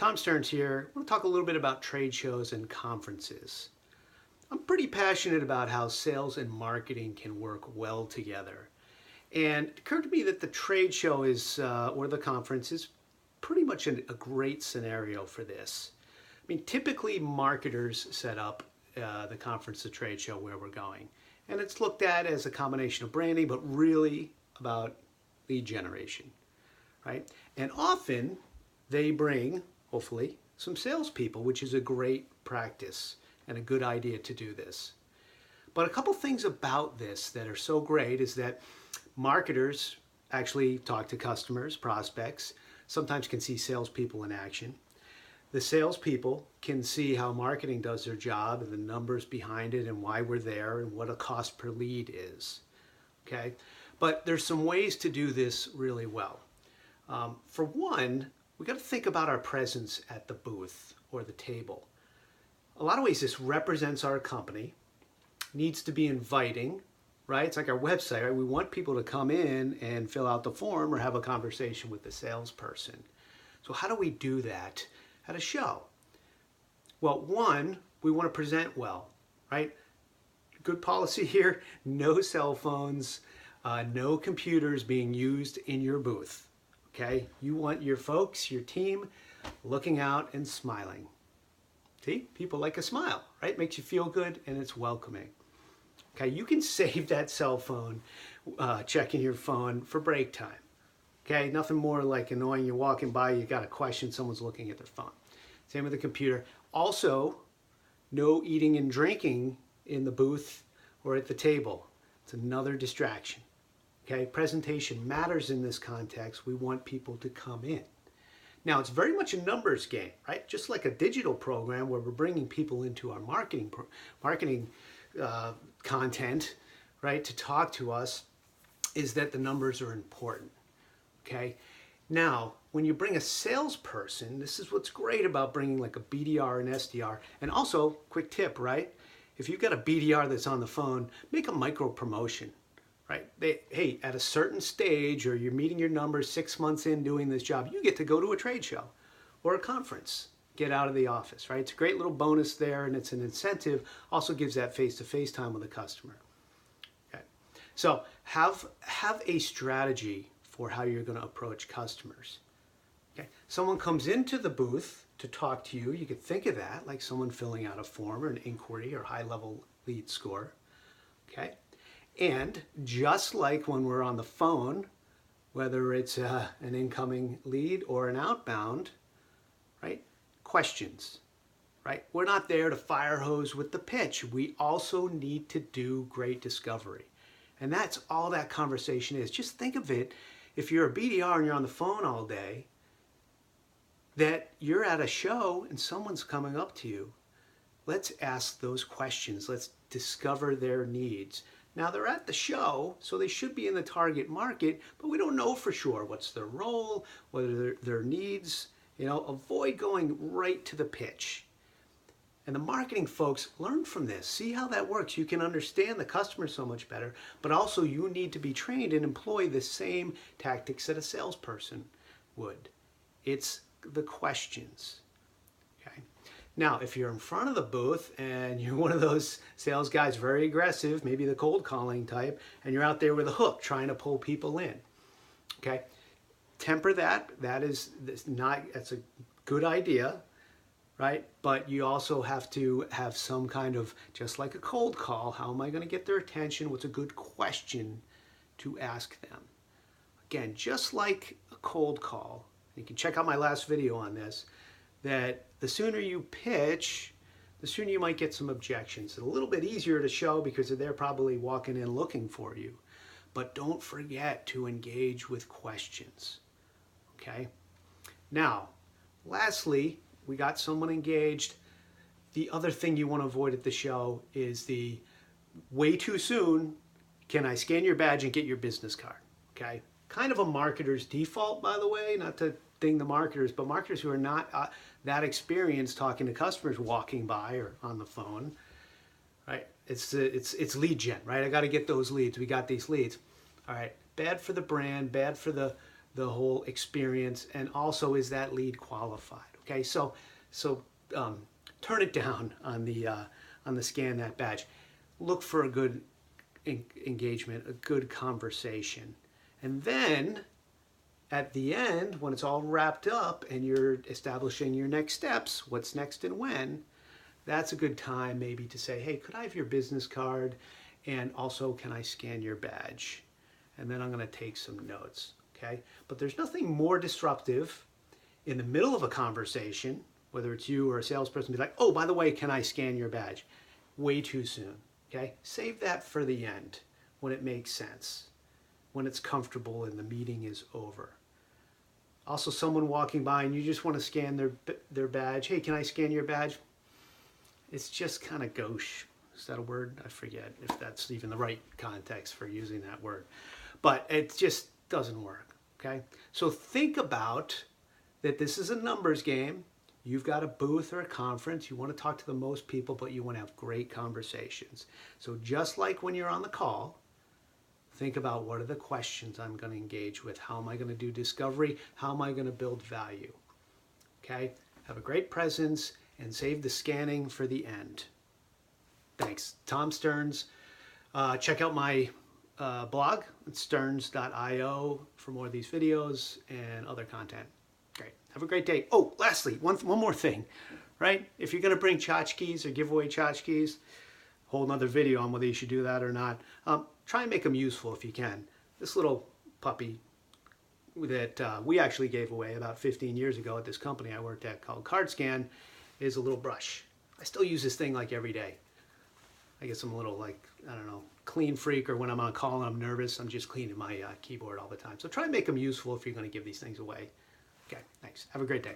Tom Stearns here. I want to talk a little bit about trade shows and conferences. I'm pretty passionate about how sales and marketing can work well together. And it occurred to me that the trade show or the conference is pretty much a great scenario for this. I mean, typically marketers set up the conference, the trade show where we're going. And it's looked at as a combination of branding, but really about lead generation, right? And often they bring, hopefully, some salespeople, which is a great practice and a good idea to do this. But a couple things about this that are so great is that marketers actually talk to customers, prospects, sometimes can see salespeople in action. The salespeople can see how marketing does their job and the numbers behind it and why we're there and what a cost per lead is. Okay, but there's some ways to do this really well. For one, we got to think about our presence at the booth or the table. A lot of ways this represents our company, needs to be inviting, right? It's like our website, right? We want people to come in and fill out the form or have a conversation with the salesperson. So how do we do that at a show? Well, one, we want to present well, right? Good policy here, no cell phones, no computers being used in your booth, okay? You want your folks, your team, looking out and smiling. See, people like a smile, right? Makes you feel good and it's welcoming. Okay, you can save that cell phone, checking your phone for break time. Okay, nothing more like annoying. You're walking by, you got a question, someone's looking at their phone. Same with the computer. Also, no eating and drinking in the booth or at the table. It's another distraction. Okay, presentation matters in this context. We want people to come in. Now, it's very much a numbers game, right? Just like a digital program where we're bringing people into our marketing content, right, to talk to us, is that the numbers are important, okay? Now, when you bring a salesperson, this is what's great about bringing like a BDR and SDR. And also, quick tip, right? If you've got a BDR that's on the phone, make a micro promotion, right? Hey, at a certain stage, or you're meeting your numbers 6 months in doing this job, you get to go to a trade show or a conference. Get out of the office, right? It's a great little bonus there, and it's an incentive. Also gives that face-to-face time with the customer. Okay, so have a strategy for how you're going to approach customers. Okay, someone comes into the booth to talk to you. You could think of that like someone filling out a form or an inquiry or high-level lead score. Okay, and just like when we're on the phone, whether it's an incoming lead or an outbound, right? Questions, right? We're not there to fire hose with the pitch. We also need to do great discovery. And that's all that conversation is. Just think of it, if you're a BDR and you're on the phone all day, that you're at a show and someone's coming up to you. Let's ask those questions. Let's discover their needs. Now, they're at the show, so they should be in the target market, but we don't know for sure what's their role, whether their needs. You know, avoid going right to the pitch. And the marketing folks learn from this. See how that works. You can understand the customer so much better, but also you need to be trained and employ the same tactics that a salesperson would. It's the questions. Okay. Now, if you're in front of the booth and you're one of those sales guys, very aggressive, maybe the cold calling type, and you're out there with a hook trying to pull people in. Okay. Temper that. That's a good idea, right? But you also have to have some kind of, just like a cold call, how am I going to get their attention? What's a good question to ask them? Again, just like a cold call, you can check out my last video on this, that the sooner you pitch, the sooner you might get some objections. It's a little bit easier to show because they're probably walking in looking for you. But don't forget to engage with questions. Okay. Now, lastly, we got someone engaged. The other thing you want to avoid at the show is the way too soon, can I scan your badge and get your business card? Okay. Kind of a marketer's default, by the way, not to ding the marketers, but marketers who are not that experienced talking to customers walking by or on the phone, right? It's lead gen, right? I got to get those leads. We got these leads. All right. Bad for the brand, bad for the the whole experience, and also is that lead qualified? Okay, so turn it down on the scan that badge. Look for a good engagement, a good conversation, and then at the end, when it's all wrapped up and you're establishing your next steps, what's next and when, that's a good time maybe to say, hey, could I have your business card? And also, can I scan your badge? And then I'm going to take some notes, okay? But there's nothing more disruptive in the middle of a conversation, whether it's you or a salesperson, be like, oh, by the way, can I scan your badge? Way too soon, okay? Save that for the end when it makes sense, when it's comfortable and the meeting is over. Also, someone walking by and you just want to scan their badge. Hey, can I scan your badge? It's just kind of gauche. Is that a word? I forget if that's even the right context for using that word. But it just doesn't work, okay? So think about that this is a numbers game. You've got a booth or a conference. You want to talk to the most people, but you want to have great conversations. So just like when you're on the call, think about what are the questions I'm going to engage with? How am I going to do discovery? How am I going to build value? Okay? Have a great presence and save the scanning for the end. Thanks. Tom Stearns. Check out my blog at stearns.io for more of these videos and other content. Great. Have a great day. Oh, lastly, one more thing, right? If you're going to bring tchotchkes or give away tchotchkes, whole nother video on whether you should do that or not. Try and make them useful if you can. This little puppy that we actually gave away about 15 years ago at this company I worked at called CardScan is a little brush. I still use this thing like every day. I guess I'm a little like, I don't know, clean freak, or when I'm on call and I'm nervous, I'm just cleaning my keyboard all the time. So try and make them useful if you're going to give these things away. Okay, thanks. Have a great day.